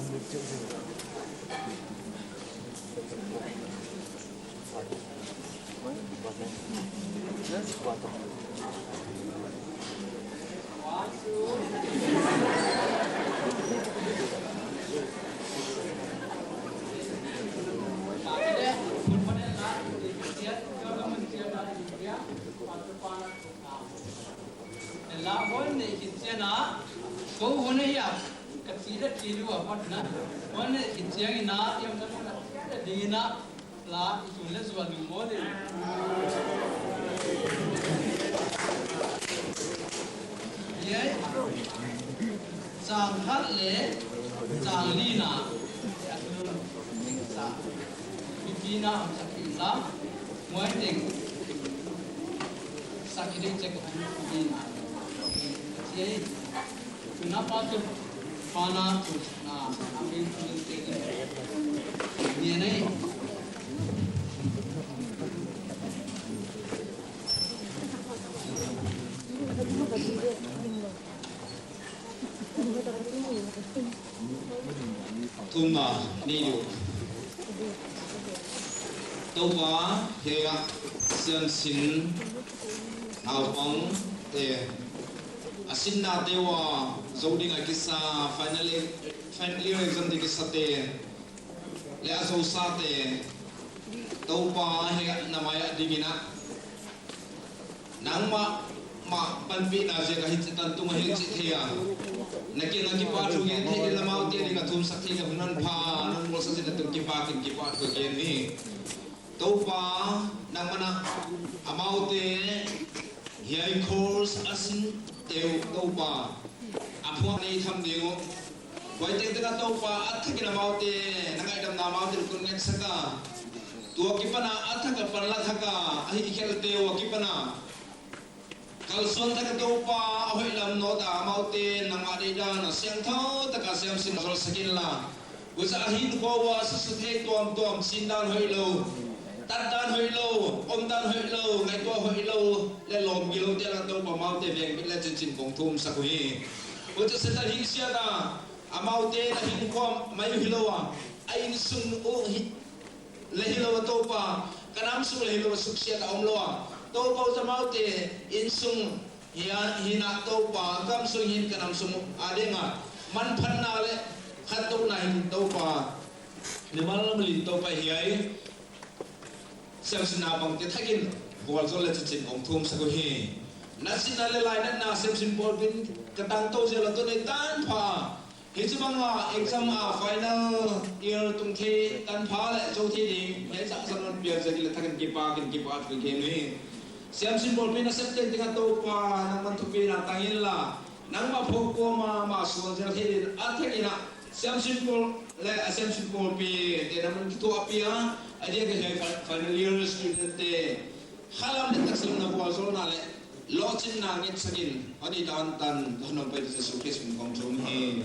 Hun 2na Toba Hega Sin Alpong Te Asinna Dewa Zoding Akisa finally exam Dikisate Le Azosate Toba Hega Namaya Divina Nangma Ma Panpina Jega Hitan Tuma Hitia Naki Patu Gate Lamau getting a tomb Saki of non pa, non was in the Kipak and Kipak again me. Topa Namana Amaute Here calls Asin Deo Topa Upon a come deo. Why take the Topa attacking about the Nagaidam Namau Kunet Saka to Okipana Ataka Palataka, Ahikel Deo Okipana. Kalson Takatopa, Hoylam Nota, Mountain, Namadida, Sianto, Takasam Sinol Sakilla, was a hint for Susate Tom, Sindan Hoylo, Tandan Hoylo, Omdan Hoylo, Naito Hoylo, Lelom, Gilo Delatopa Mountain, Legends in Pontum Sakui. What is it that he said? A mountain, a hinkom, my Hiloa, I soon Lehilo Topa, Kanamsu Hilo Suksiat Omloa. Topa Zamaute, Insung, Hina Topa, Kamsung Hin Kanamsum, Adenga, Manpanale, Hatona in Topa, the Malamali Topa here, Samsonabang, the Takin, who was all let's in Tom Sagohi. National line and Nasim Bolvin, Katanto Zelatone Tanpa, Hitsumanga, exam final year Tumke, Tanpa, Zoti, let's ask someone be a Takan Gipak and Gipak the game. Samson Bolpin accepted the Topa, Namantupina, Tangilla, Nama Poko, Masu, and Atakina, Samson Bol, Samson Bolpi, the Naman to appear, I did a final year student day. Halam the Taxon was on lots in Nuggets again, Adi Dantan, the Nobel Association come to me.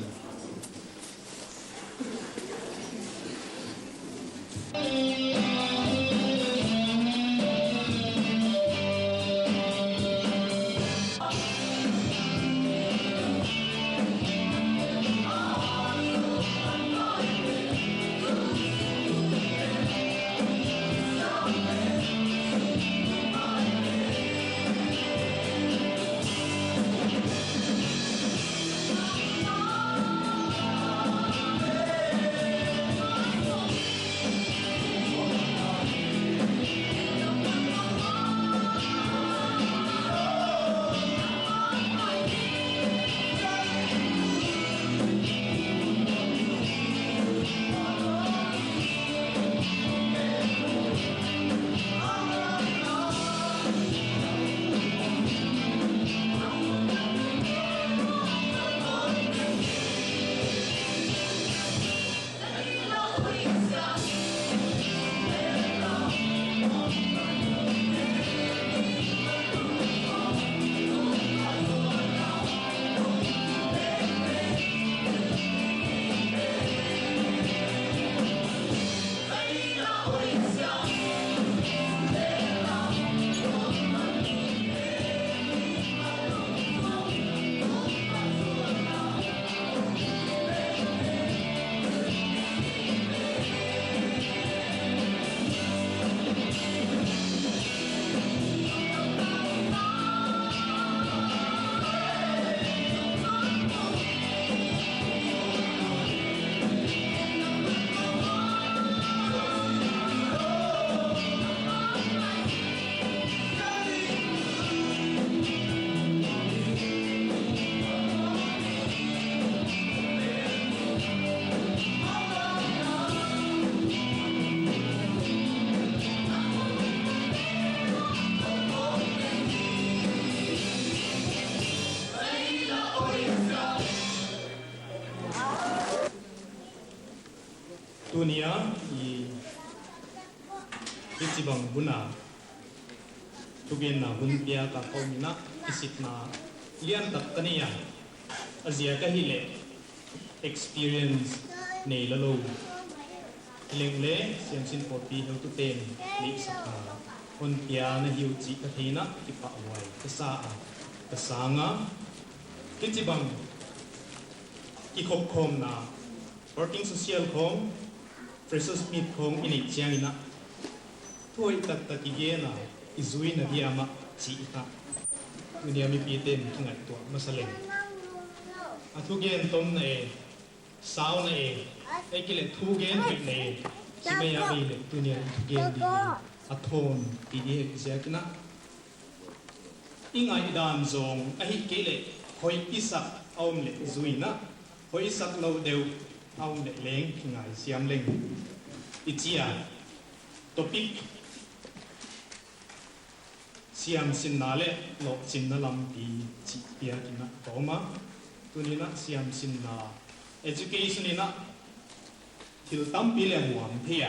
dunia I Bang Buna Tugin na Hunpia ka Komina isip na lian tatkaniya Azia kahile experience ne lalo Lingle siamsin popi how to ten ni saka Hunpia na hiuji kahina ipawai kasaa kasanga Bang ikopkom na working social kom freshers meet kom ini chiangina Thôi tatakigena izui na diama chi ita dunia mi piten kingat tua masaleng atugen tom na sao na ekile tugen hik na simaya mi le dunia tugen di athon di siakna ingai dan zong ahi kele hoi isak aum le zuina hoi isak lo deu aum le leng kingai siam leng ichia topic siam sinale lo sinna lampi chi pia kina koma tunina siam sinna education ina til tampi le huam thia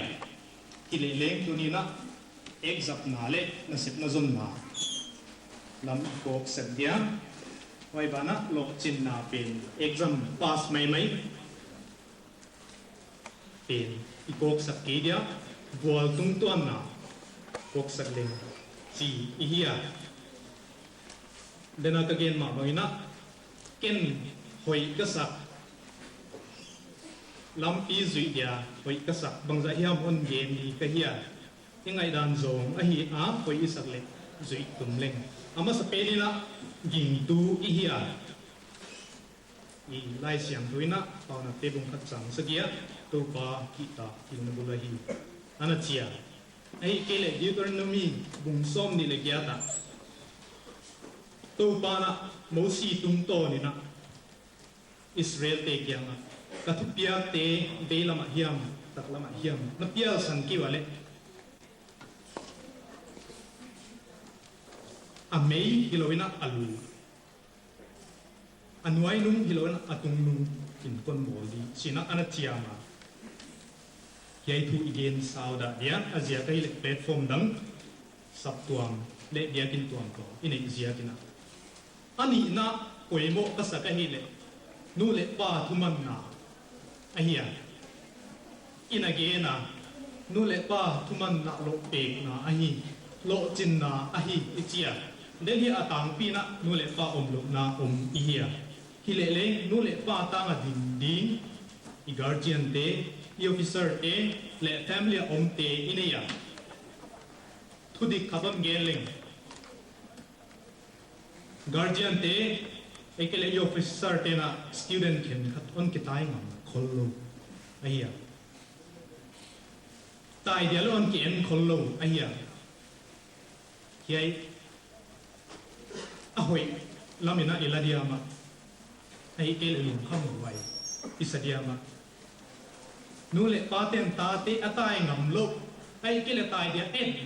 kile leng tunina exam nale na sip na zon na lam kok sadia wai bana lo chinna pen exam pass mai pen ikok sakedia bual tung tuan na kok sakleng si ihia dena kagen ma bangina ken hoi kasak lampi zui dia hoi kasak bangza hiam on gen ni kahia ingai dan zong ahi a hoi isakle zui tumleng ama sa pelina ging tu ihia I lai siam tuina pauna tebung khatsang sagia tu pa kita kinabulahi anachia ai kele Deuteronomy bung som ni le kiata to pana mosi tung to ni na Israel te kianga katupia te belama hiam taklama hiam na pial san ki wale amei hilowina alu anuai nung hilowina atung nung in kon moldi sina anatiama Yai thu igen sauda dia azia kai le platform dang saptuam le dia kin tuam ko ine izia kina ani na koimo kasaka hile nu le pa thuman na ahia ina ge na nu le pa thuman na lo pe na ahi lo chin na ahi ichia deli atang pi na nu le pa om lo na om ihia hile le nu le pa ta nga ding ding I guardian te I officer te le family om te ineya thudi khabam geleng guardian te ekele I officer te na student ken khat on kitai ngam khollo ahia tai dia lon ki en khollo ahia yai ahoi lamina iladiama ai kele lum kham wai isadiama nule paten tate atai ngam lo ai kele tai dia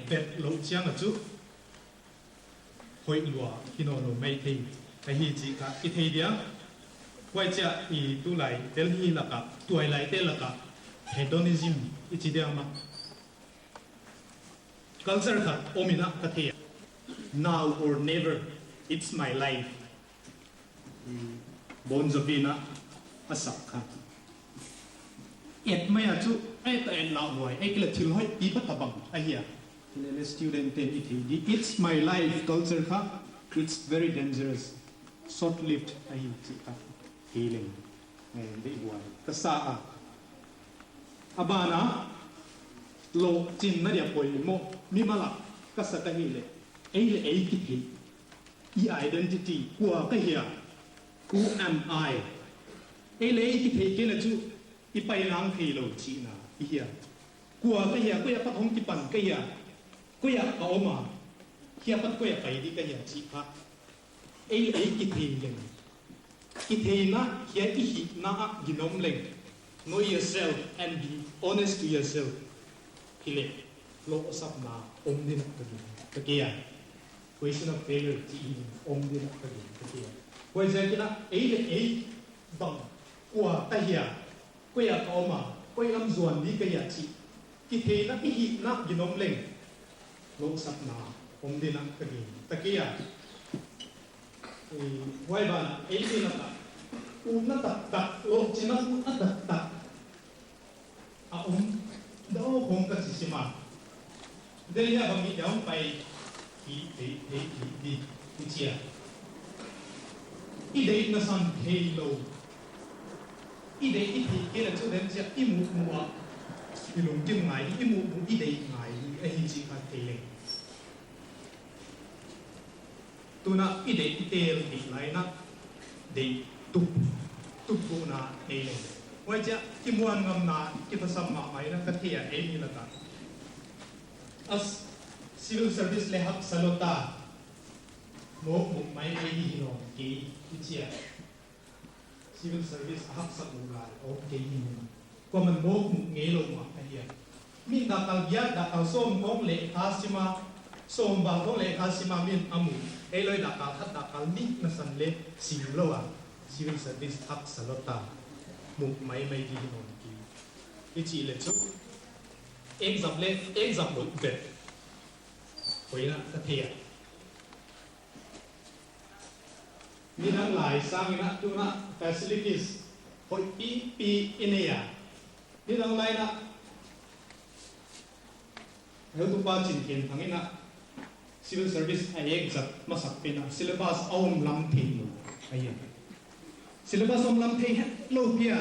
bet lo chiang chu hoi lua hino lo mai thei kai hi chi ka I thei dia wai cha I tu lai tel hi la ka tuai lai tel la ka hedonism I chi dia ma culture ka omina ka thei now or never it's my life Bon Jovi asak ka et maya chu ai ta en lao hoi ai kila thil hoi I patabang ahia le student ten it it's my life culture ka it's very dangerous short lived ahi chi ka healing and the boy kasa abana lo chin na dia poi mo mi mala kasa ka hile ai ki thi I identity kwa ka hia who am I ai le ki thi ke na chu I pai lang thei lo chi na ihia kwa ka hia ko ya pa thong ki pan ka hia ko ya ka oma hia pat ko ya pai di ka hia chi pha ai ki thei leng ki thei na hia I hi na ginom leng know yourself and be honest to yourself hile lo sap na om din ka kia question of failure chi om din ka kia ko ja kina ai bang kwa ta hia ko ya ka oma quay làm ruộng đi cái gì cái thế nó cái hít nó cái nôm lên lỗ sập nà ông đi nè cái gì ta kia quay bạn ấy đi nè nó tập lỗ chỉ nó tập ông đâu không có gì mà đây là bằng cái ông bay đi chia ý đấy nó sang hello ý đấy ý cái là chỗ đấy chỉ ý mù ý lùng kim ngài ý mù ý đấy ngài ý chỉ là thế này tu na ý đấy ý tê đi lại na để tu bu na thế này vậy chứ cái muôn ngầm na cái phát sắm mãi na cái thế à ấy như là ta as civil service le hak salota mo mai mai hi no ki chia civil service hak sa ulai okay ni ko man mo nge lo ma ka mi da tal bia da tal som kong le asima som ba kong le asima min amu e loi da tal hat da tal mi na san le sim lo a civil service hak salota mo mai mai hi no ki chi le chu example bet quấy là cái thiệt mình đang lại sang cái chỗ na facilities hội pi inia mình đang lại na nếu tụi ba chỉnh hiện thằng ấy na civil service ai exam mà sắp bên na syllabus ông làm thêm ai syllabus ông làm thêm lâu kia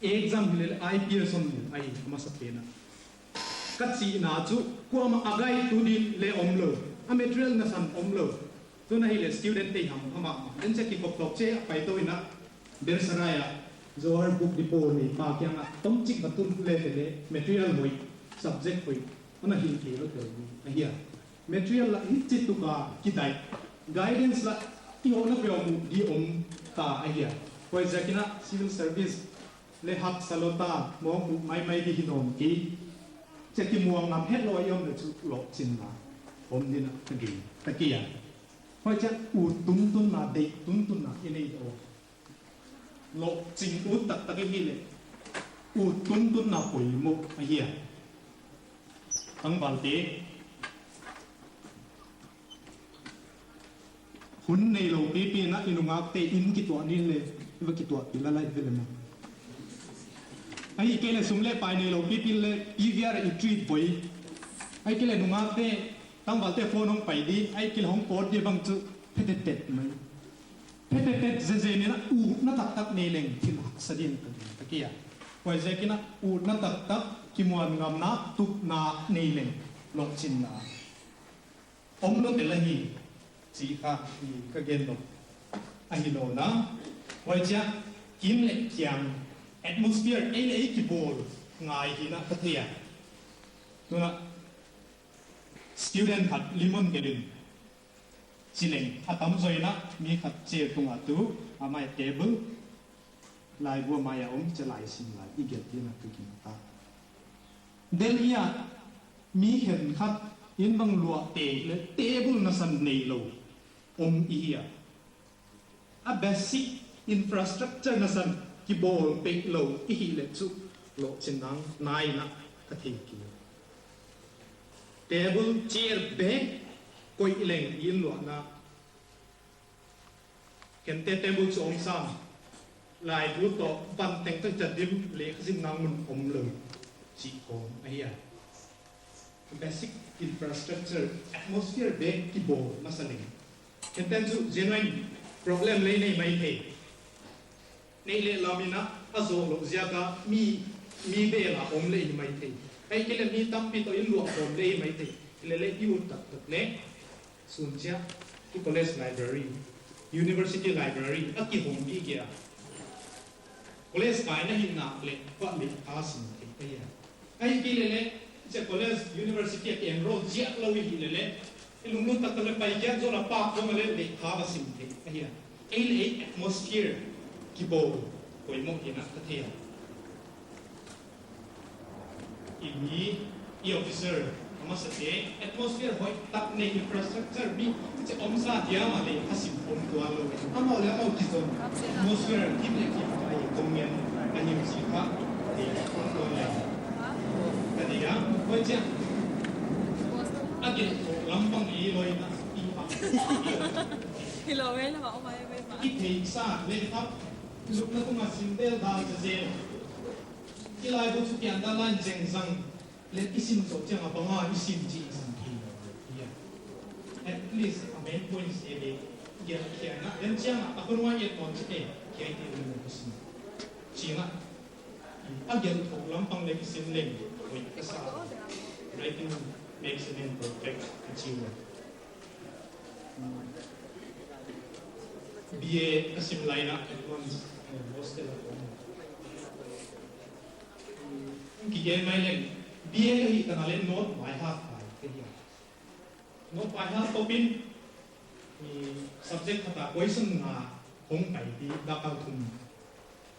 exam lên IPS ông ai mà sắp bên na cắt xì na chú qua mà agai tu đi le om lo a material na san om lo tu na hi le student te ham ama en se ki kop tok che pai to ina bersaraya zohar book depot ni pa kyang a tom chik batun le le material moi subject hoi ana hi ki lo to a hiya material la hi chi tu ka ki dai guidance la ti ho na pe om di om ta a hiya ko zakina civil service le hak salota mo mai di hinom kiจะกิมัวงามเฮ็ดลอยยอมเลยชุดหลอกจินมาผมนี่นะตะกี้เพราะจะอูดตุ้นนาเด็กตุ้นนาอันนี้โอ้หลอกจินอูดตะกี้เลยอูดตุ้นนาปุ๋ยมุกไอ้เหี้ยทั้งบาลเตหุ่นในโลกปีนะอินุงาเตอินกี่ตัวนี่เลยว่ากี่ตัวปีละลายไปเลยมั้งไอ้เกล้สุ่มเล่ไปในโลกปีเล่ปีเวียร์อีทรีบอยไอ้เกล้หนุ่งอาเต้ตั้งบัลเต้โฟนห้องไปดีไอ้เกล้ห้องโพสเดี๋ยวบางจุเพชรเด็ดไหมเพชรเด็ดเจนี่นะอูน่าตักในเล่งที่หลักสะดินตะกี้อ่ะไว้เจกินะอูน่าตักกิมวนงามนะตุกนาในเล่งลงจินนาอมลงเดลฮีจีค่ะก็เกณฑ์ลงไอ้โนนะไว้เจ้ากินเล็กยังatmosphere ai lấy cái bol ngài thì nó có thể đúng không student hat limon cái đinh chỉ lên hat tấm rồi nó mi hat chia tung à tu à mai table lại vua mai ôngจะlại xin lại ý kiến thì nó cái gì ta Delhi à mi hiện hat yên bằng lụa tê le table nó san nei lo ông ý à basic infrastructure nó san ki bol pe lo i hi le chu lo chin nang nai na ka thing ki table chair bag koi leng yin lo na ken te table chu om sam lai du to ban teng tang chat dim le khazin nang mun om lo chi ko ai ya basic infrastructure atmosphere bag ki bol na saling ken ten chu genuine problem le nei mai the nei le lamina azo lo ziaka mi be la om le mai the ai ke le mi tam pi to in lu om le mai the le yu tak le sun cha ki college library university library a ki hom bi ke college kai na hin na le pa le asin ke ya ai ki le che college university ke enroll jia lo wi le lung lu tak le pai ja zo la pa ko le le ha ba sim ke ya ai le atmosphere ki bo ko mo ki na ka thia ini i officer ama sa te atmosphere hoi tak ne infrastructure bi che om sa dia ma le hasim om to lo ama le ama ki zon atmosphere ki le ki ai kong yen ani si kha vậy chứ anh kể lắm bằng ý rồi na đi bằng thì lo về là bảo mày về mà ít thì xa lên thấp lúc nó cũng là xin đeo đào cho dễ cái lại có chút tiền đã lan chèn rằng lên cái xin số chẳng là bằng hoa cái xin chỉ rằng thì at least a main point is a giờ kia na lên chẳng là không nói gì còn chứ kia kia thì mình có xin chỉ là anh giờ thuộc lắm bằng lên cái xin lên với cái sao writing makes an imperfect achievement. BA kasi line up at once hostel ako. Kigay may lang BA kahi kanalen note by half by kaya. Note by half to pin subject kata question nga hong kai di dakal thum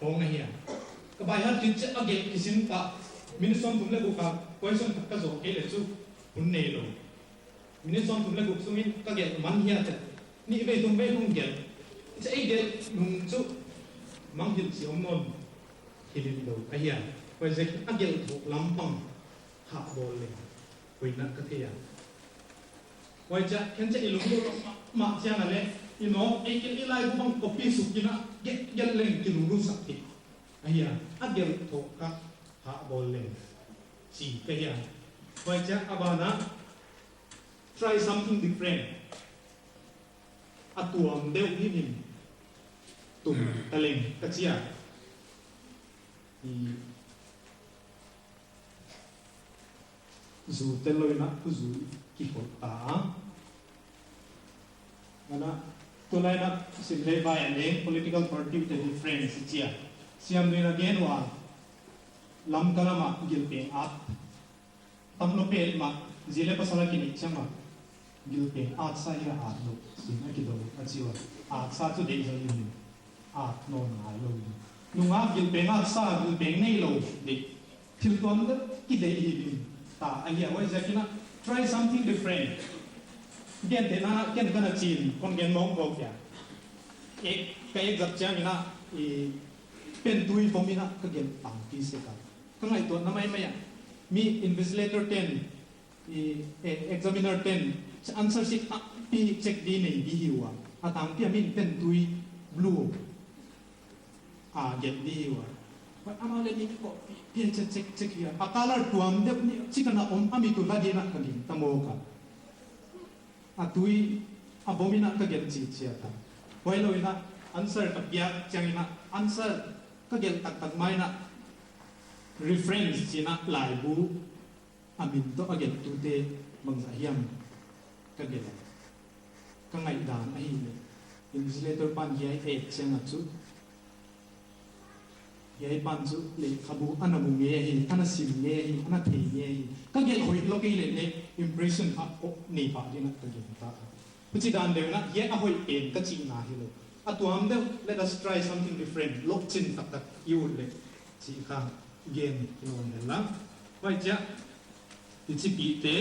hong na hiya. Ka by half din sa again kisin pa minsan tum le buka question ka zo kele chu hun nei lo. Minsan tum le buk sungin ka get man hiya ta ni be tum be hong get it's a get nung chu mang hil si om non hilin do ahia kwa ze agel thuk lampang ha bol le koina ka thia kwa cha khen cha ilung do ma cha na le you know e kel ilai bu bang copy su kina get gel leng ki lu sak ti ahia agel thuk ka ha bol le si ka hia kwa cha abana try something different atuam deu hinim tum taleng kachia zu teloi na zu ki ta mana tulai na simple by a political party with a different chia siam ni na gen wa lam kala ma gil pe at tam lo pe ma zile pasala ki ni chama gil pe at sa ya at lo sina ki do achiwa at sa tu de zo ni at non ai lo nunga gil pe nga sa gil pe nei lo de til ton da ki de hi ta alia wa zakina try something different gen te na ken kana chin kon gen mong ko kya ek kai zap chang na e pen tui pomina ka gen tang ki se ka kangai to na mai mai mi invigilator 10 examiner 10 answer sheet pi check di nei di hiwa atang pi min pen tui blue get di hiwa but amale ni ko pi check hiya akalar tuam de ni chikana om ami tu la di na ka gin tamo ka atui abomina ka gen chi chia ta hoilo ina answer ka pia changina answer ka gen tak tak mai na reference china lai bu amin to again tu te bang hiam ka gen ka ngai dan ai ne invigilator pan hi ai changa chu yai pan chu le khabu anamu nge hi ana sim nge hi ana thei nge hi ka gen hoi lo ke le ne impression a o nei pa dina ka gen ta puchi dan de na ye a hoi pen ka chi na hi lo atuam de let us try something different lok chin tak tak you le chi kha gen no ne la wai ja ti chi pi te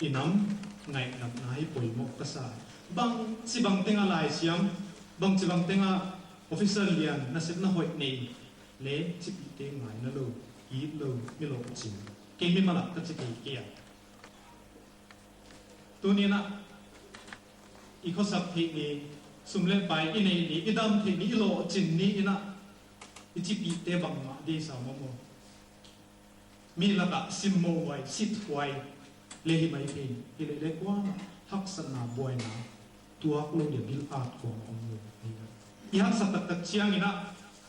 inam ngai nap nai poi mo ka sa bang si bang tenga lai siam bang chi bang tenga officer lian na sep na hoi nei le chi pi te ngai na lo i lo mi lo chin ke mi mala ka chi ke ya tu ni na i kho sap thi ni sumle pai i nei ni idam thi ni lo chin ni ina i chi pi te bang ma de sa mo mo mi la ta sim mo wai sit wai le hi mai pin i le le kwa hak san na boy na tuak lo de bil art ko om lo i hak sa tak chiang ina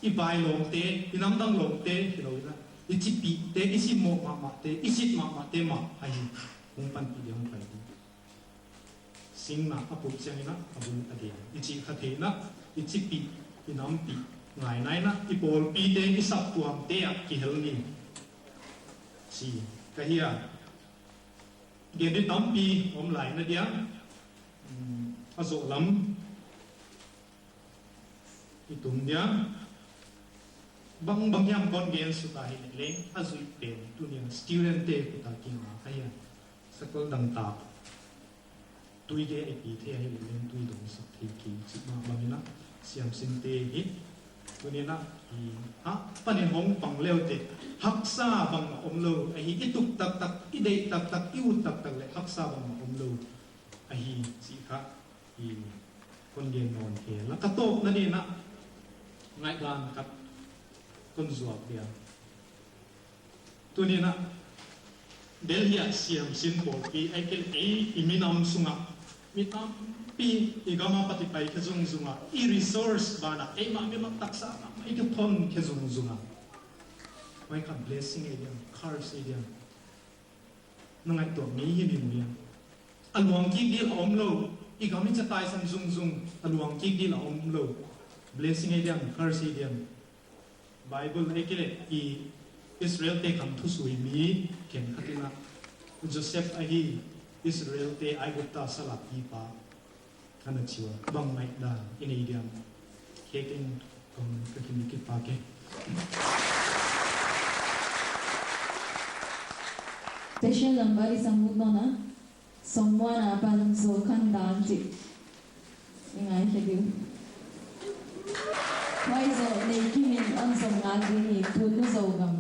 i bai long te i nam dang long te hi lo ina i chi pi te i si mo ma te i sit ma te ma ai hong pan pi hong pai sing na apu chiang ina abun ade i chi kha the na i chi pi i nam pi ngai nai na i pol pi te i sap tuam te a ki hel ni si ka hiya ge de tam pi om lai na dia azo lam itung dia bang yam kon gen su ta hi le azui pe tu ni student te ku ta ki ma ka ya sakol dang ta tui ge e pi the hi le tui dong sa thi ki chi ma bang na siam sin te hi ตัวนี้นะฮะปันในห้องปังเลี้ยวเตะฮักซาบังมาอมโลไอ้ฮิตุกตักตักอิเดตักตักอิวตักตักเลยฮักซาบังมาอมโลไอ้ฮิสิคะอีคนเรียนนอนเขียนแล้วก็โต๊ะนั่นเองนะง่ายดานนะครับคนสวบเดียวตัวนี้นะเดลฮีเสียมสินโบกีไอ้เกลอีมินามสุงะมิตามปีอีกามาปฏิไปแค่ซุงซุงะอีรีซอร์สบานะไอ้มาไม่มาตักษะไอ้ทุกคนแค่ซุงซุงะไว้กับ blessing ไอ้เดียม curse ไอ้เดียมนั่งไอ้ตัวนี้ยังมีมืออันหลวงกิ๊กดีละอมโลอีกาไม่จะตายสันซุงซุงอันหลวงกิ๊กดีละอมโล blessing ไอ้เดียม curse ไอ้เดียม Bible ไอ้เกลอีอิสราเอลเตะคำทุสวยมีเข็มขัดนะโจเซฟไอ้อิสราเอลเตะไอ้บุตรสลับอีปาขนาดชัวบังไม่ได้อินเดียเคเก่งของก็คิดมีกิปาเก่ Special number is Hun 2na SSPP Kan Danji. Ingai hedu. Why so nei kimin on som ngadi ni tunu zogam.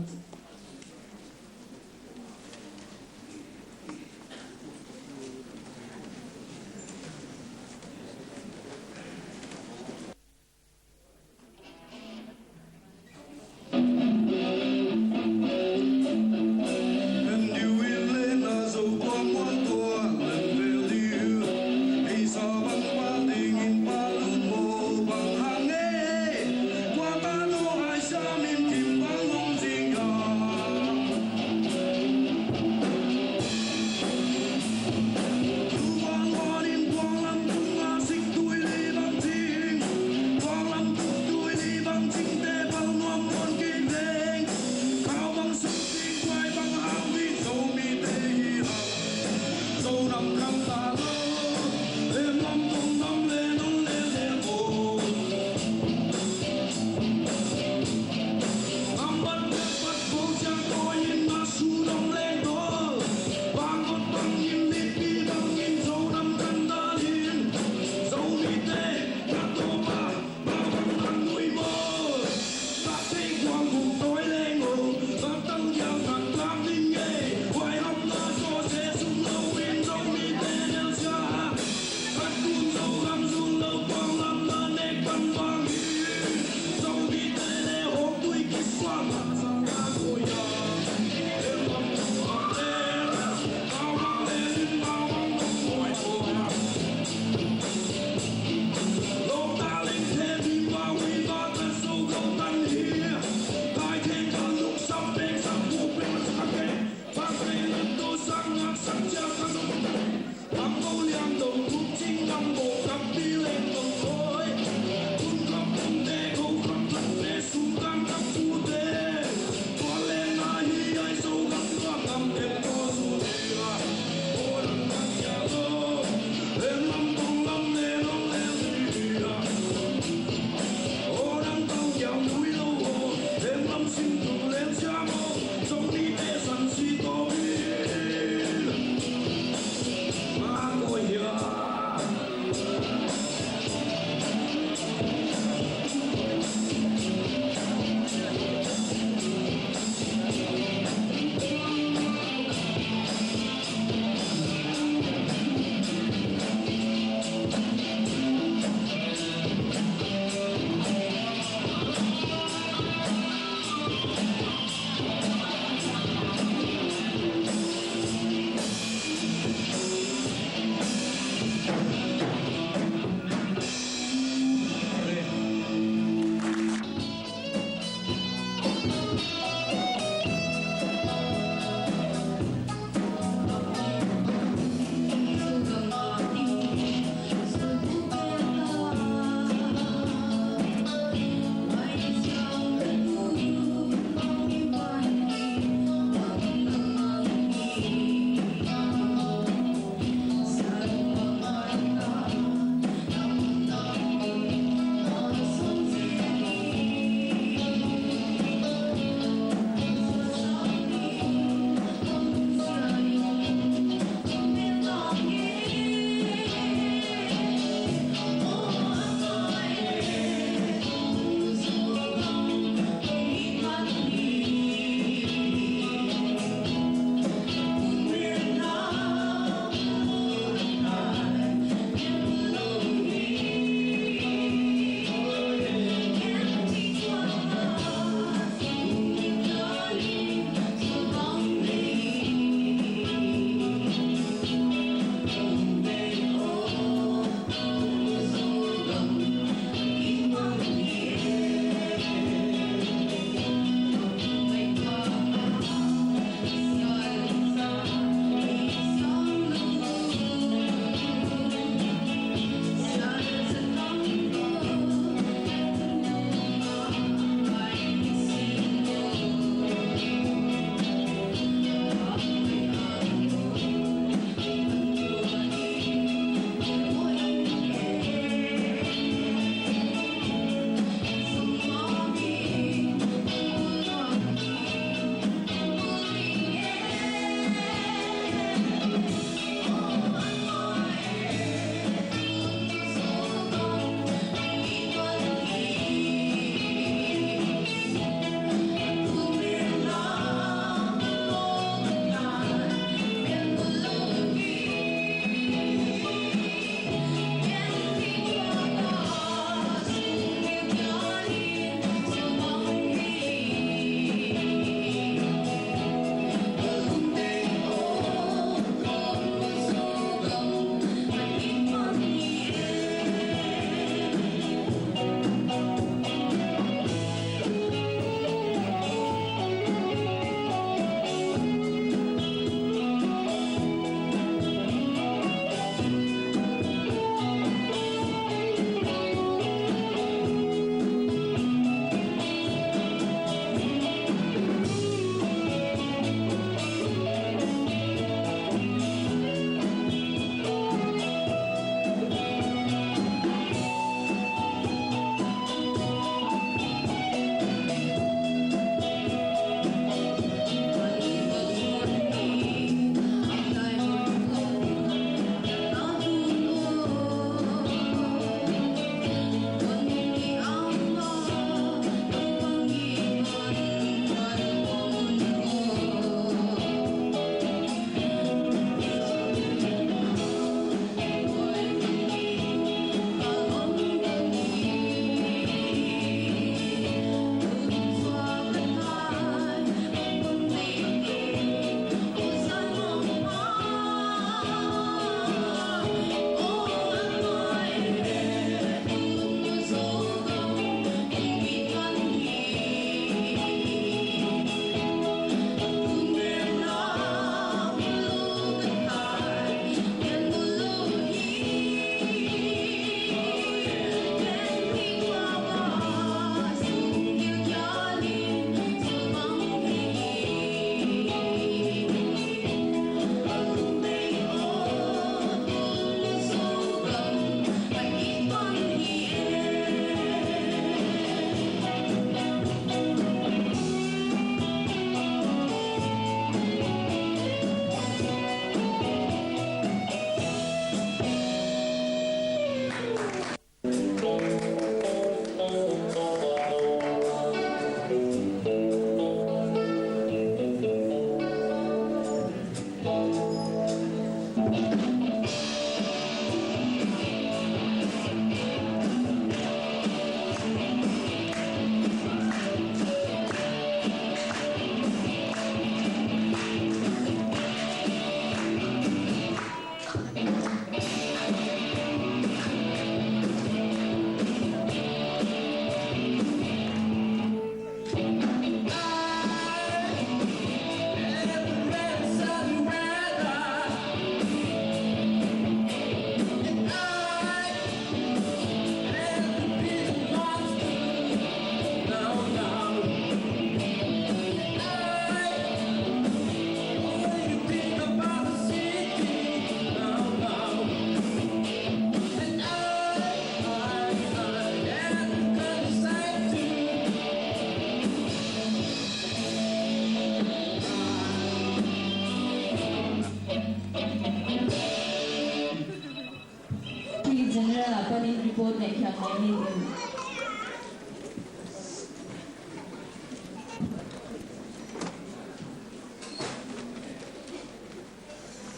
tak ini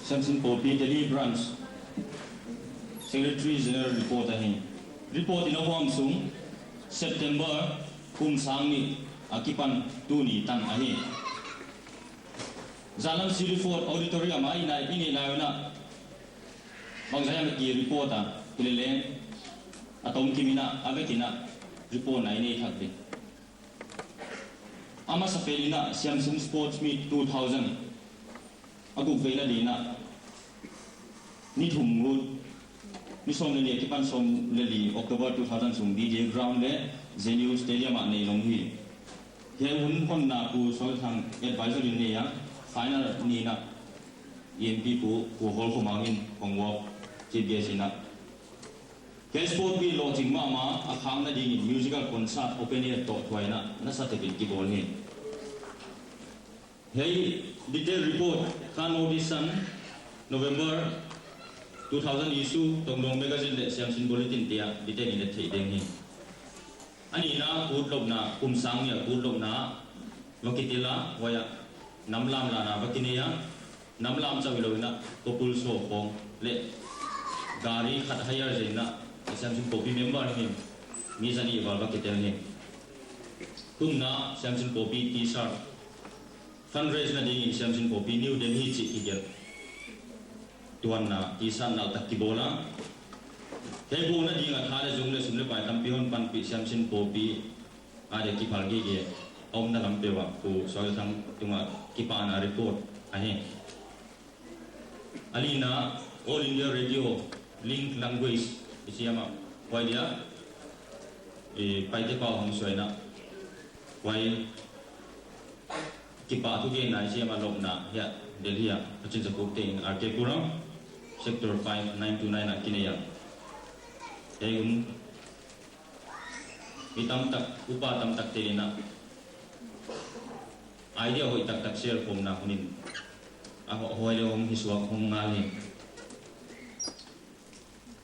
Samson Popi Delhi branch Secretary General report ahi report in awam sung September Sangni akipan tuni tan ahi Jalan Silifort Auditorium ai nai ini na bang saya ki report a kulele atom kimina avekina report nai nei thakbe ama sapelina Samson Sports Meet 2000 aku vela lina ni thum ru ni som le ki pan som le li October 2000 sum DJ ground le JNU stadium a nei long hi he Hun na ku so thang advisory ne ya final ni na EMP ku hol ko mangin pongwo GBS na ke sport bi lo jing ma akhang na ding musical concert open air to thwaina na sa te ki bol hi hey detailed report kan audition November 2000 issue Tonglong magazine le Samson bulletin dia detail ni thei deng hi ani na putlok na kumsang ya putlok na wakitila waya namlam la na wakineya namlam chawilo na popul so khong le gari khat hire je na Samson Popi member ni mi jani wal wakitel ni kumna Samson Popi t-shirt fundraise na ding Samson Popi New Delhi chi igel tuan na t-shirt na tak kibola hebo na ding athale jung le sumle pai kampion pan pi Samson Popi ade ki phalgi ge om na lampe wa ku soil thang tunga kipa na report ahe alina All India Radio link language isiama waidia paite pa hong soina wai kipa tu ge na isiama lokna ya Delhi ya pachin sa pukting RK Puram sector 5929 kineya ayun itam tak upa tam tak telina idea hoi tak tak share pom na kunin aho hoi le hom hiswa hom ngali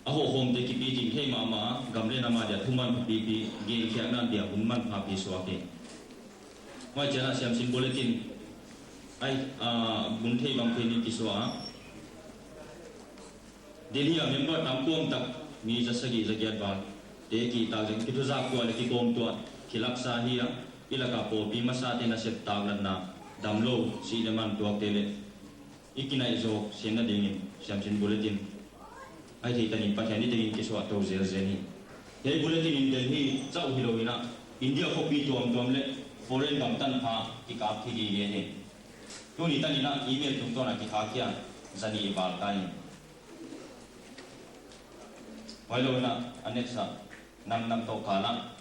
aho hom te ki pi he mama gamle na ma dia thuman pi pi ge khya na dia hunman pha pi swa ke wai jana Samson bulletin ai bun thei bang pheni ki swa Delhi a member tampom tak mi jasagi jagiat ba te ki ta jeng ki tu za ko le ki kom to khilak sa hi ya ilaka po pi masate na set taglan na damlo si naman tuak tele ikina izo sena dingin Samson bulletin ai thei tani pathani dingin kiswa to zer zeni he bulletin in Delhi chau hilowina India ko pi tom le foreign gam tan pha ki ka thi gi ye he to ni tani na email tum to na ki kha kya zani bal tai wailona anexa nam to kala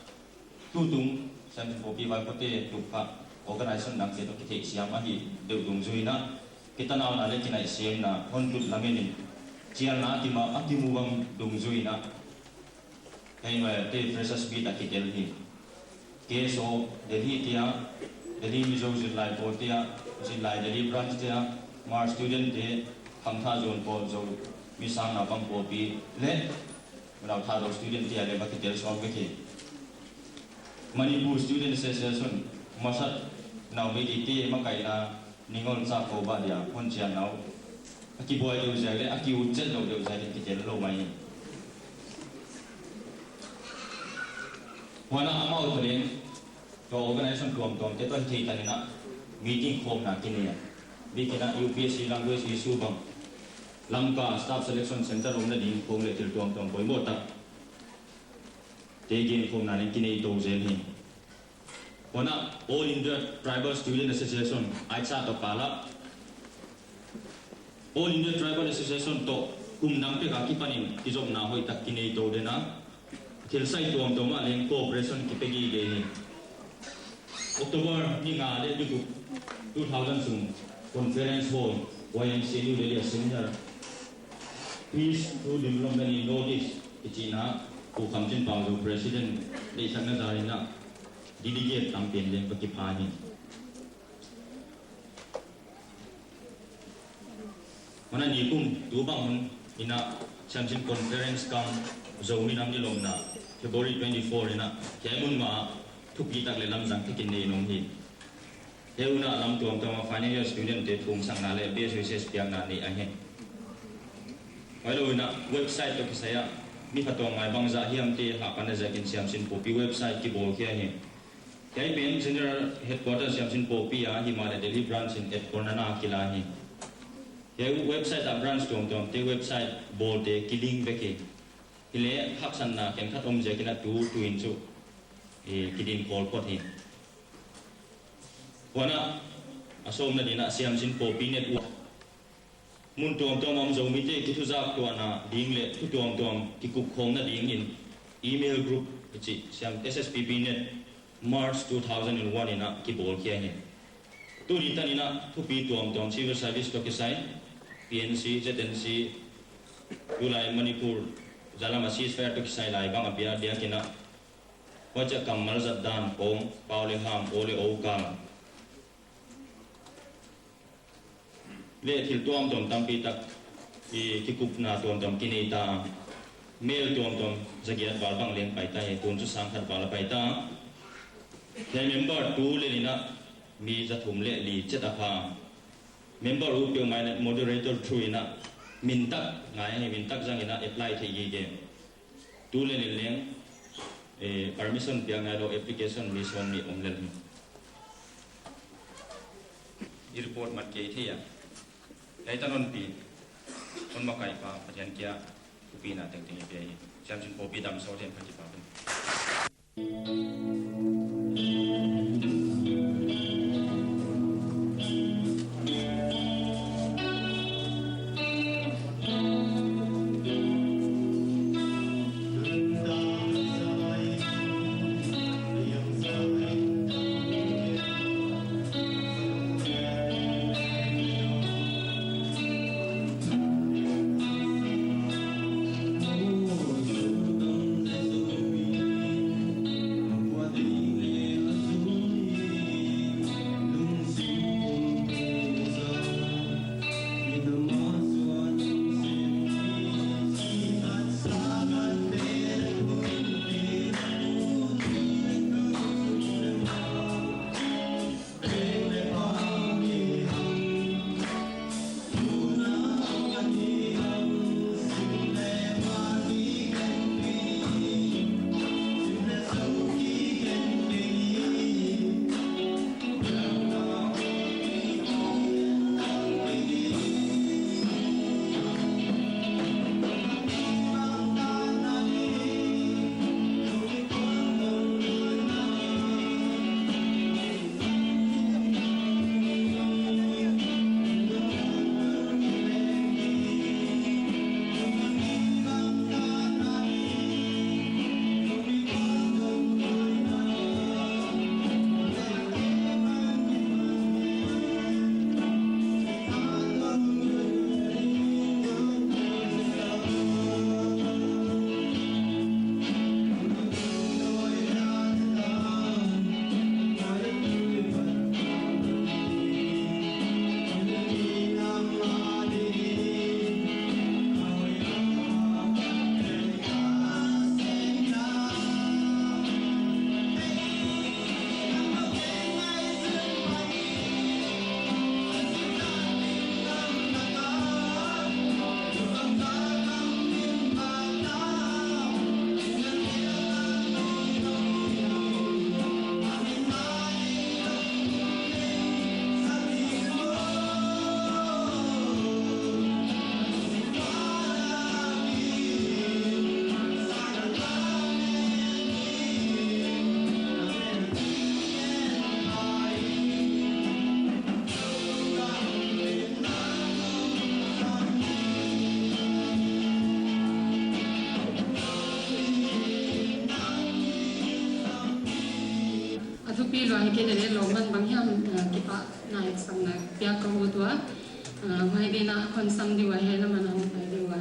tutung Samson Popi vai pote tukha organization nang ke to ki siam ahi deu dung zuina kita na na le kinai siam na hontu lameni chial na ti ma atimu bang dung zuina kai ma te freshers bi ta ki Delhi ke so Delhi tia Delhi mi zo zilai po tia zilai Delhi branch tia mar student de khangtha zone po zo mi sang na bang Popi le Now tha student tia le ba ki tel so ke Manipur Student Association masat now medite makai na ningon sa ko ba dia pon sia now aki boy do jale aki ujjal do jale ki tel lo mai wana ama utlen to organization tom te to thei tanina meeting form na kinia bikina UPSC language issue bang Langka staff selection center omna ding form le til tom poi mo tak Tegen form na kini to zel hi wana All India Tribal Student Association aicha to kala All India Tribal Association to nang pe ka ki panin izom na hoi tak kini to dena til sai to ma leng cooperation ki pegi ge ni October ni nga le du 2000 sum conference hall JNU New Delhi seminar peace through development in notice China ku kamjin pawjo president le sangna zarina delegate campaign le paki phani mana ni kum tu bang ina Samson conference kam zomi nam ni lomna February 24 ina kemun ma thupi tak le lam jang thikin nei nom hi heuna lam tuam tama final year student te thum sang na le SSS piang na ni a he Walau na website to kisaya mi patong ngai bangza hiam te ha pan za kin siam sin popi website ki bol kya he kai ben general headquarters siam sin popi a Himalayan Delhi branch in at Cornana kila hi ye website a branch tom te website bol te killing beke ile hak san na ken khat om je kina tu in chu e kidin call pot hi wana asom na dina siam sin popi network mun tuam am zo mi te ki thu zak to na ding le thu tuam ki kup khom na ding in email group chi siam SSPP net March 2001 ina ki bol kya he tu ri tan ina thu pi tuam civil service to ki sai PNC ZNC Julai Manipur Jalama ceasefire to ki sai lai bang apia dia kina wacha kamal zaddan pom paule ham ole o kam le thil tuam tampi tak ki kup na tuam kini ta mail tuam zagiat bal bang leng pai ta he tun chu sang khat bal pai ta ke member tu le lina mi zathum le li cheta pha member u pe mai moderator through ina min tak ngai he min tak jang ina apply thei gi ge tu le leng permission piang ngai lo application mi som ni om le report mat ke thia Lai tanon pi on makai pa patian kia kupi na teng teng pi jam sin popi dam so ten pati pa Loan ke dele loman bangyam kipa na eksam na pia ko tua mai dena kon sam diwa hela manam mai diwa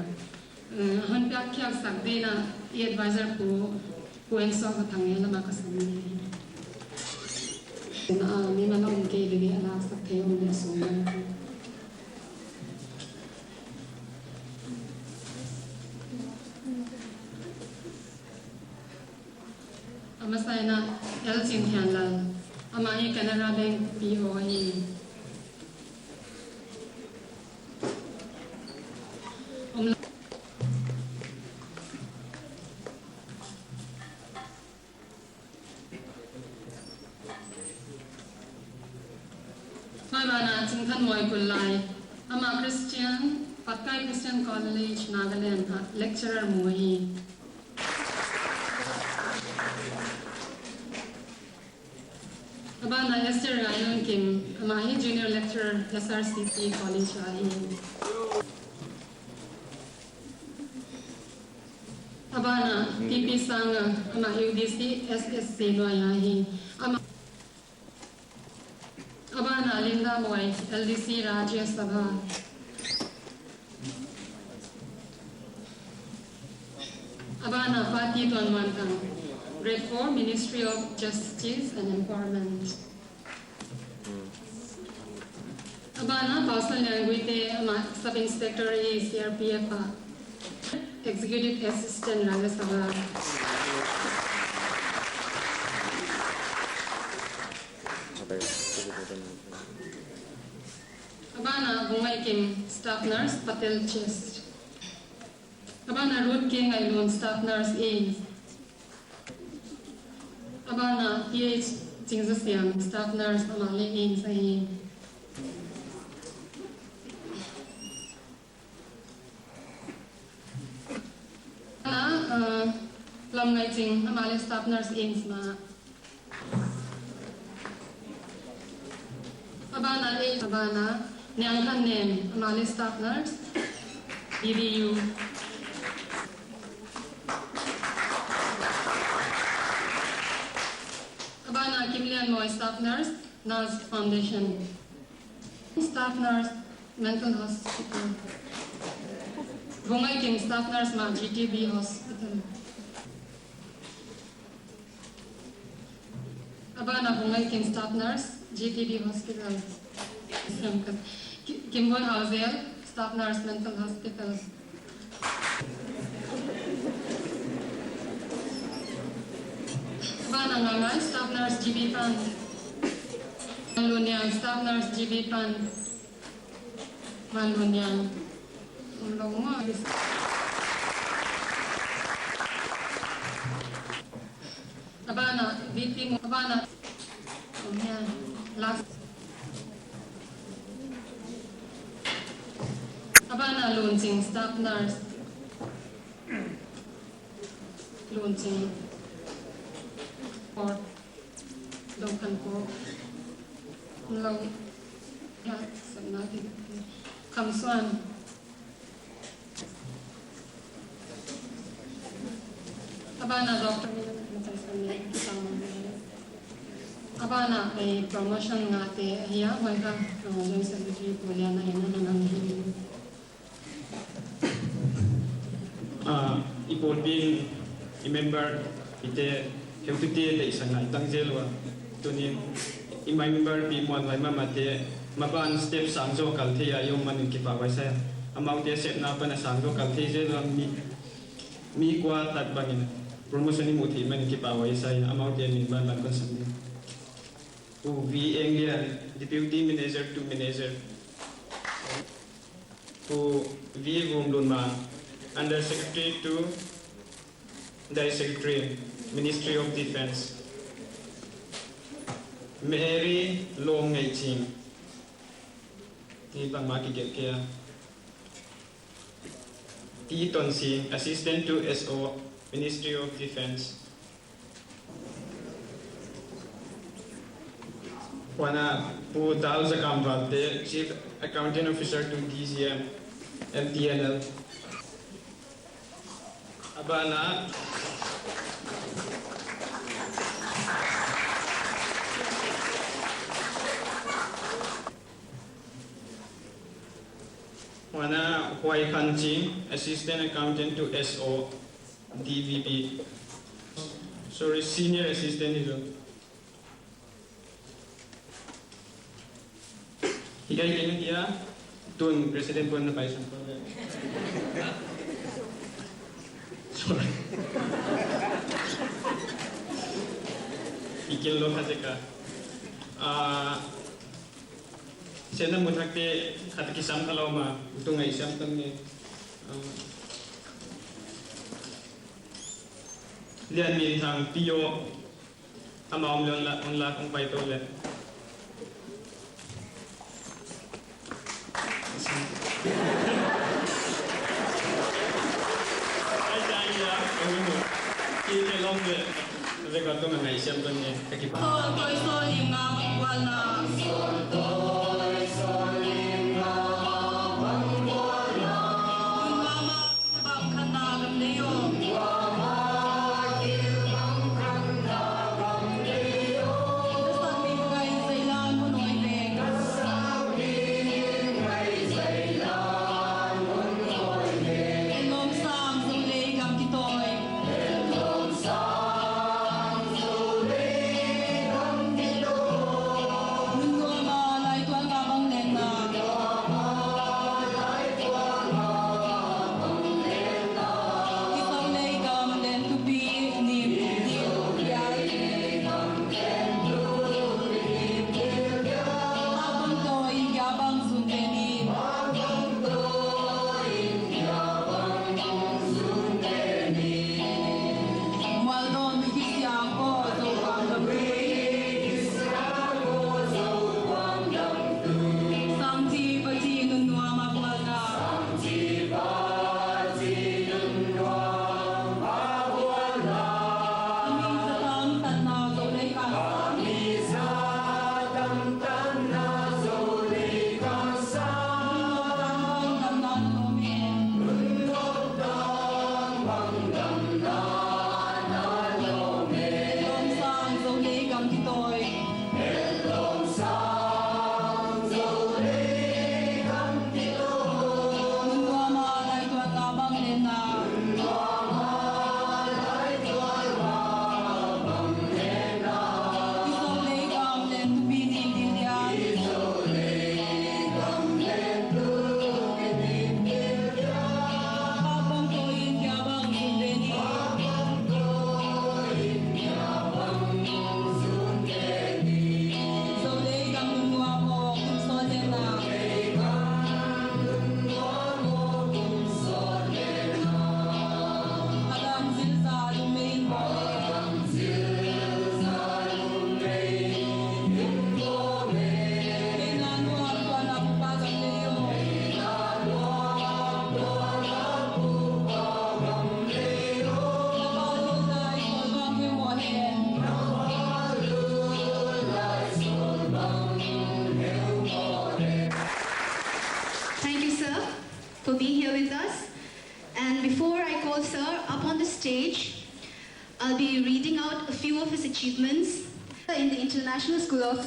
han pia kya sak dena advisor ko en so ka thang hela ma ka sam ni na ni na long ke dele ala sak the on so na el chin thian lan ama hi Canara Bank PO hi Bana Chingthan Moi Kulai Ama Christian Patkai Christian College Nagaland lecturer Moi Abana Esther Rayon Kim Ama hi junior lecturer SRCP College Ahi Abana TP Sang Ama UDC SSC Noyahi Ama Abana Linda Moy, LDC Rajya Sabha. Abana Fatih Tuan Kang, Grade 4, Ministry of Justice and Empowerment. Abana Pausal Yanguite, Sub Inspector CRPF, Executive Assistant Rajya Sabha. Abana Bungay Kim, Staff Nurse, Patel Chest. Abana Ruth King Ailun, Staff Nurse A. Abana PH Jingzasiang, Staff Nurse Amali A. Sahi. Abana Plum Ngai Jing, Amali Staff Nurse A. Sma. Abana A. Abana Nyangkan name, Amali Staff Nurse, DDU. Abana Kimlian Moy, Staff Nurse, NAS Foundation. Staff Nurse, Mental Hospital. Bungay King, Staff Nurse, Ma, GTB Hospital. Abana Bungay King, Staff Nurse, GTB Hospital. Kimboy Hausiel, Staff Nurse, Mental Hospital. Abana Ngamay, Staff Nurse, GB Pan. Maluniang, Staff Nurse, GB Pan. Maluniang. Abana, VP, Abana. Last. Abana launching Staff Nurse. Launching. Or Duncan Ko. Low. Yeah, something. Kamswan. Abana Doctor. Abana ay promotion ngate hiya wala yung secretary ko liya na nananghin. Ipon being a member ite healthy de isang na itang jelwa tunin imay member pi mon may mamate maban step sangjo kalthi ayong manin ki pa waisa amau de set na pa na sangjo kalthi jelwa mi kwa tat bangin promotion ni muthi manin ki pa waisa amau de min ban ban konsum V Anglian Deputy Manager to Manager who V Gumlunma Under Secretary to the Secretary Ministry of Defense Mary Long Ngaiching Ti Bang Maki Gekea Ti Ton Sing Assistant to SO Ministry of Defense Wana Pu Dal Zakambal, the Chief Accounting Officer to DCM MTNL. Abana Wana Huai Kanjing, Assistant Accountant to SO DVP. Sorry, Senior Assistant is Higay kini dia tun Presiden pun na paisan ko. Sorry. skill lo khajeka sena muthakte khatki sam kaloma utungai sam tanne lian min thang pio amaom lon la kong pai to le ai dai ya ki ke long le le ga to ngai sam tanne ka ki pa Tôi so lim nga wala. For being here with us. And before I call Sir up on the stage, I'll be reading out a few of his achievements in the International School of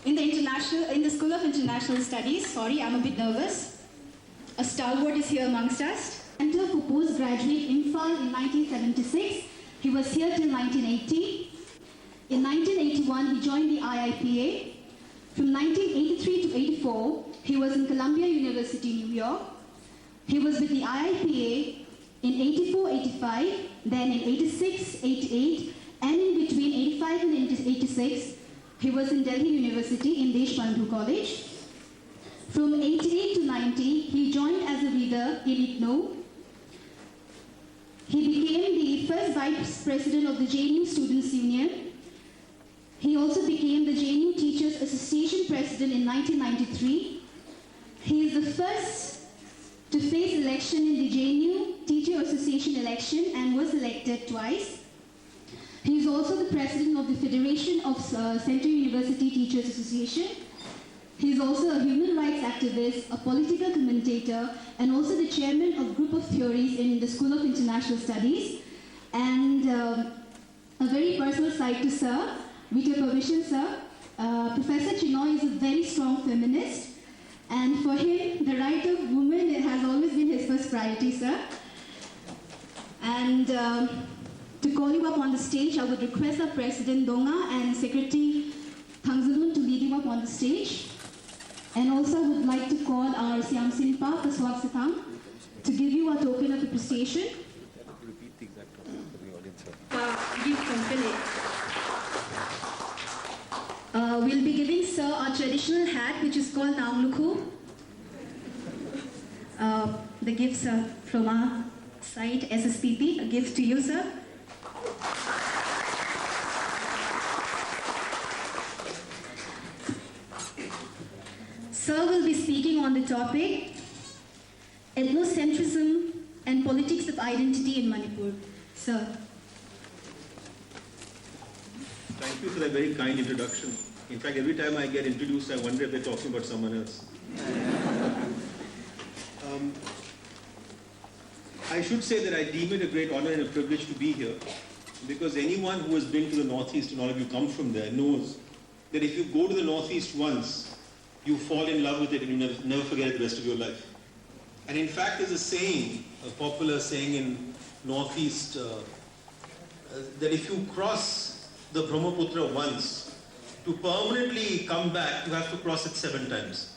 in the School of International Studies. Sorry, I'm a bit nervous. A stalwart is here amongst us. Center for postgraduate IMPHAL in 1976. He was here till 1980. In 1981, he joined the IIPA. From 1983 to 84, he was in Columbia University, New York. He was with the IIPA in 84-85, then in 86-88, and in between 85 and 86, he was in Delhi University in Deshbandhu College. From 88 to 90, he joined as a reader in IGNOU. He became the first vice president of the JNU Students' Union. He also became the JNU Teachers Association president in 1993. He is the first to face election in the JNU Teacher Association election and was elected twice. He is also the president of the Federation of Central University Teachers Association. He is also a human rights activist, a political commentator, and also the chairman of Group of Theories in the School of International Studies. And a very personal side to Sir, with your permission, Sir, Professor Chinoy is a very strong feminist. And for him, the right of women has always been his first priority, sir. And to call you up on the stage, I would request our President Donga and Secretary Thangzalun to lead you up on the stage. And also I would like to call our Siam Sinpa Kaswag Satang to give you a token of appreciation. Repeat the exact topic for the audience. Gift from Philip. we'll be giving Sir our traditional hat, which is called Namluku. The gifts are from our site, SSPP. A gift to you, sir. Sir will be speaking on the topic ethnocentrism and politics of identity in Manipur. Sir. Thank you for that very kind introduction. In fact, every time I get introduced, I wonder if they're talking about someone else. I should say that I deem it a great honor and a privilege to be here, because anyone who has been to the Northeast, and all of you come from there, knows that if you go to the Northeast once, you fall in love with it and you never forget it the rest of your life. And in fact, there's a saying, a popular saying in Northeast, that if you cross the Brahmaputra once, to permanently come back, you have to cross it 7 times.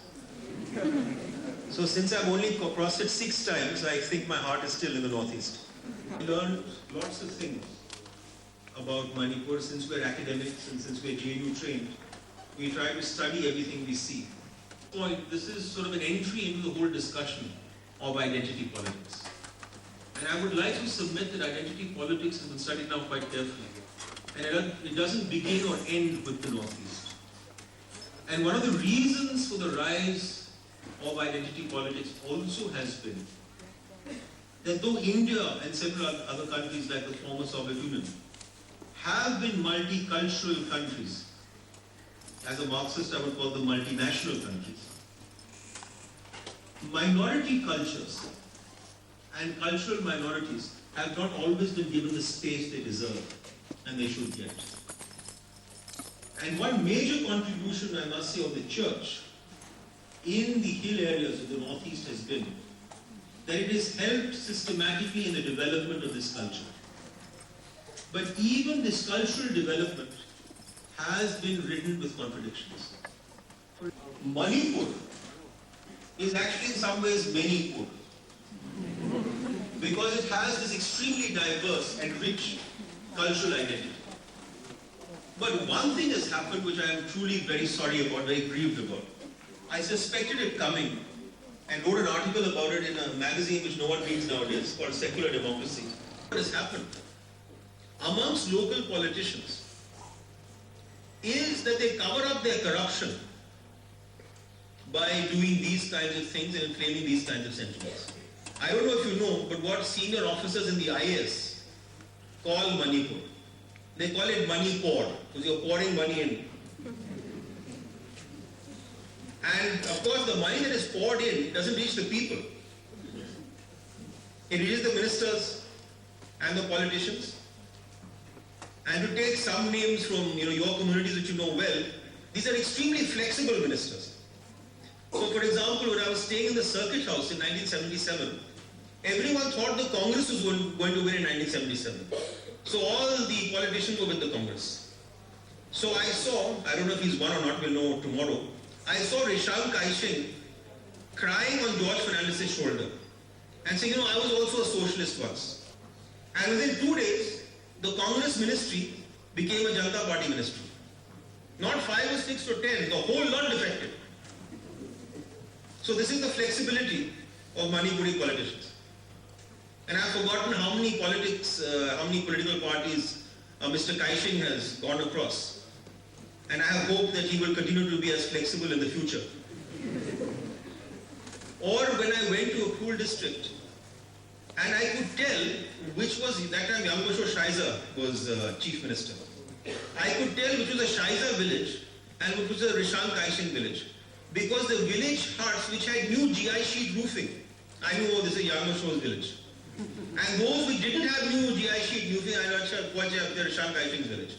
So since I've only crossed it 6 times, I think my heart is still in the Northeast. I learned lots of things about Manipur since we're academics and since we're JNU trained. We try to study everything we see. This is sort of an entry into the whole discussion of identity politics. And I would like to submit that identity politics has been studied now quite carefully. And it doesn't begin or end with the Northeast. And one of the reasons for the rise of identity politics also has been that though India and several other countries like the former Soviet Union have been multicultural countries, as a Marxist I would call them multinational countries, minority cultures and cultural minorities have not always been given the space they deserve and they should get. And one major contribution, I must say, of the church in the hill areas of the Northeast has been that it has helped systematically in the development of this culture. But even this cultural development has been ridden with contradictions. Manipur is actually in some ways Manipur, because it has this extremely diverse and rich cultural identity. But one thing has happened which I am truly very sorry about, very grieved about. I suspected it coming and wrote an article about it in a magazine which no one reads nowadays called Secular Democracy. What has happened amongst local politicians is that they cover up their corruption by doing these kinds of things and claiming these kinds of sentiments. I don't know if you know, but what senior officers in the IAS call Manipur, they call it money pour, because you're pouring money in. And of course the money that is poured in doesn't reach the people. It reaches the ministers and the politicians. And to take some names from your communities which you know well, these are extremely flexible ministers. So for example, when I was staying in the circuit house in 1977, everyone thought the Congress was going to win in 1977. So all the politicians were with the Congress. So I saw, I don't know if he's won or not, we'll know tomorrow, I saw Risham Kaishing crying on George Fernandez's shoulder and saying, I was also a socialist once. And within 2 days, the Congress ministry became a Janata Party ministry. Not 5 or 6 or 10, the whole lot defected. So this is the flexibility of Manipuri politicians. And I've forgotten how many political parties Mr. Kaishing has gone across. And I have hope that he will continue to be as flexible in the future. Or when I went to a cool district, and I could tell which was, that time Yangosho Shaiza was chief minister. I could tell which was a Shaiza village and which was a Risham Kaishing village. Because the village huts which had new GI sheet roofing, I knew, this is Yangosho's village. And those which didn't have new GI sheet roofing, I know what Risham Kaishing's village.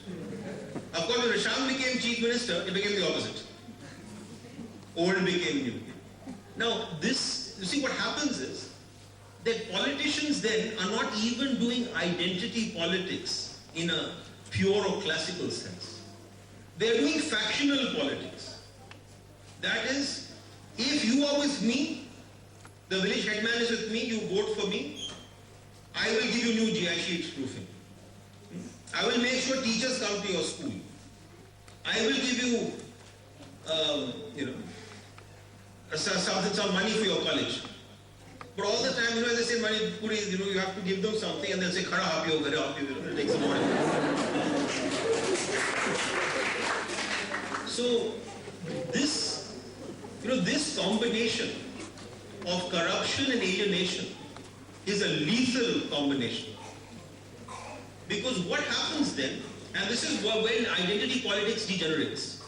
Of course, when Risham became chief minister, it became the opposite. Old became new. Now, you see what happens is that politicians then are not even doing identity politics in a pure or classical sense. They are doing factional politics. That is, if you are with me, the village headman is with me, you vote for me, I will give you new GI sheet roofing. I will make sure teachers come to your school. I will give you some money for your college. But all the time, when they say money, you have to give them something, and they'll say, "Khara aap hi ho, ghare aap hi ho," take some money. So this combination of corruption and alienation is a lethal combination. Because what happens then, and this is when identity politics degenerates,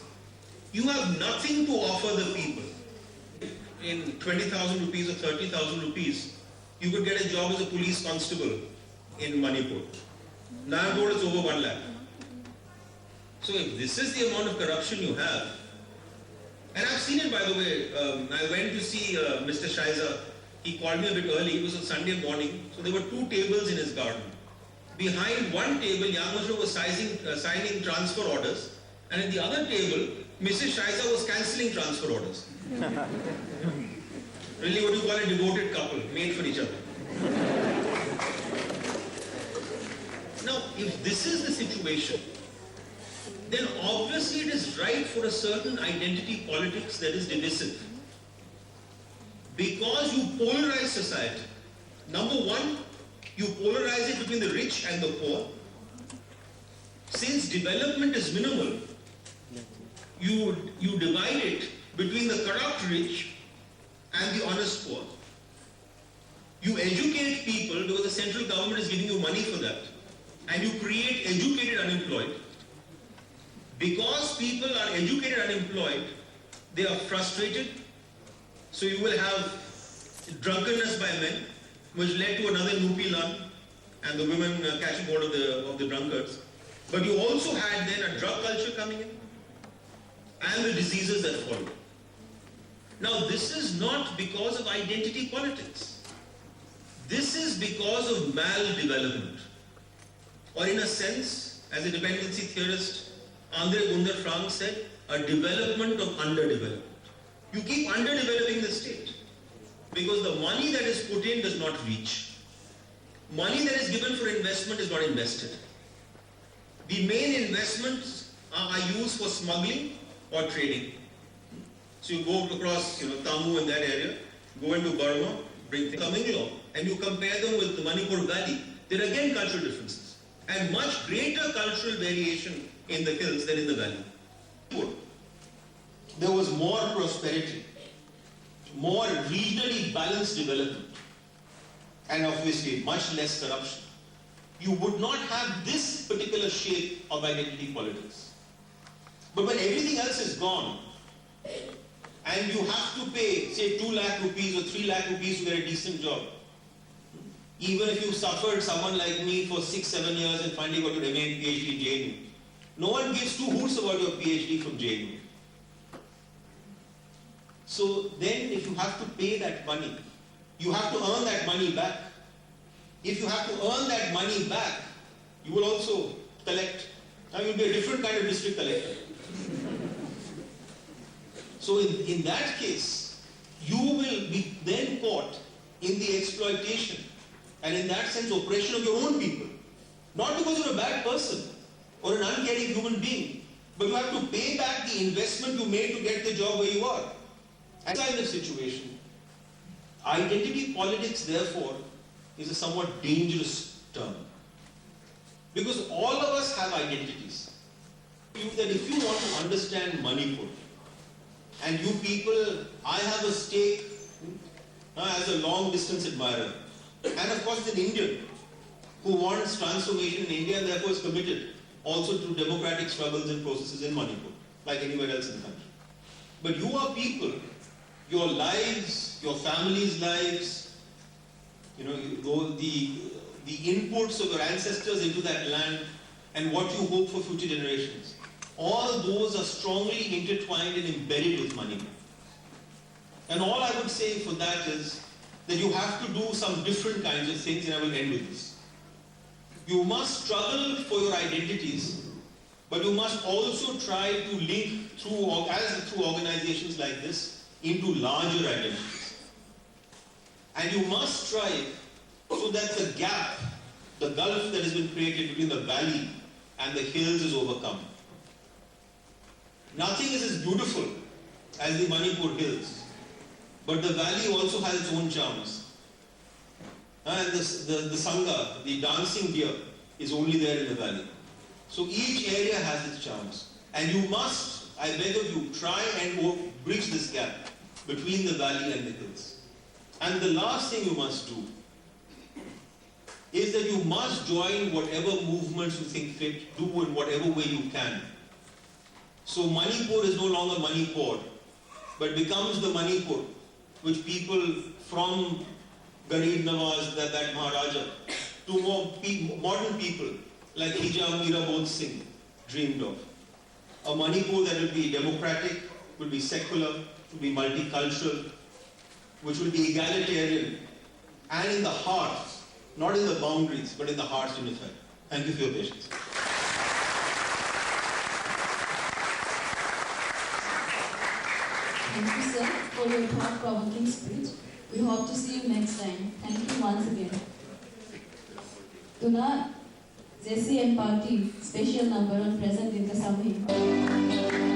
you have nothing to offer the people. In 20,000 rupees or 30,000 rupees, you could get a job as a police constable in Manipur. Now I'm told it's over 1 lakh. So if this is the amount of corruption you have, and I've seen it, by the way, I went to see Mr. Shaiza. He called me a bit early. It was on Sunday morning. So there were 2 tables in his garden. Behind one table, Yamashro was signing transfer orders, and at the other table, Mrs. Shaiza was cancelling transfer orders. Really, what you call a devoted couple, made for each other. Now, if this is the situation, then obviously it is right for a certain identity politics that is divisive. Because you polarize society. Number one, you polarize it between the rich and the poor. Since development is minimal, you divide it between the corrupt rich and the honest poor. You educate people because the central government is giving you money for that. And you create educated unemployed. Because people are educated unemployed, they are frustrated. So you will have drunkenness by men, which led to another Nupilan and the women catching hold of the drunkards. But you also had then a drug culture coming in and the diseases that followed. Now this is not because of identity politics. This is because of maldevelopment. Or in a sense, as a dependency theorist, Andre Gunder Frank said, a development of underdevelopment. You keep underdeveloping the state because the money that is put in does not reach. Money that is given for investment is not invested. The main investments are used for smuggling or trading. So you go across, Tamu in that area, go into Burma, bring coming along, and you compare them with the Manipur Valley. There are again cultural differences and much greater cultural variation in the hills than in the valley. There was more prosperity, more regionally balanced development, and obviously much less corruption. You would not have this particular shape of identity politics. But when everything else is gone, and you have to pay, say, 2 lakh rupees or 3 lakh rupees to get a decent job, even if you suffered, someone like me, for 6-7 years and finally got to remain PhD in JNU, no one gives 2 hoots about your PhD from JNU. So then if you have to pay that money, you have to earn that money back. If you have to earn that money back, you will also collect. Now you'll be a different kind of district collector. So in that case, you will be then caught in the exploitation and in that sense oppression of your own people. Not because you're a bad person or an uncaring human being, but you have to pay back the investment you made to get the job where you are. And in this situation, identity politics therefore is a somewhat dangerous term. Because all of us have identities. That if you want to understand Manipur, and you people, I have a stake as a long distance admirer, and of course an Indian who wants transformation in India and therefore is committed also to democratic struggles and processes in Manipur, like anywhere else in the country. But you are people, your lives, your families' lives, the inputs of your ancestors into that land and what you hope for future generations, all those are strongly intertwined and embedded with Manipur. And all I would say for that is that you have to do some different kinds of things, and I will end with this. You must struggle for your identities, but you must also try to link through organizations like this into larger identities. And you must strive so that the gap, the gulf that has been created between the valley and the hills is overcome. Nothing is as beautiful as the Manipur hills, but the valley also has its own charms. And the Sangha, the dancing deer, is only there in the valley. So each area has its charms. And you must, I beg of you, try and bridge this gap between the valley and the hills. And the last thing you must do is that you must join whatever movements you think fit, do in whatever way you can. So Manipur is no longer Manipur, but becomes the Manipur which people from Garib Nawaz, that Maharaja, to more modern people like Hijab Mira Bodh Singh dreamed of. A Manipur that will be democratic, will be secular, will be multicultural, which will be egalitarian, and in the heart, not in the boundaries, but in the hearts unified. Thank you for your patience. Thank you, sir, for your thought-provoking speech. We hope to see you next time. Thank you once again. Tuna SSPP Party special number on present in the Samhi.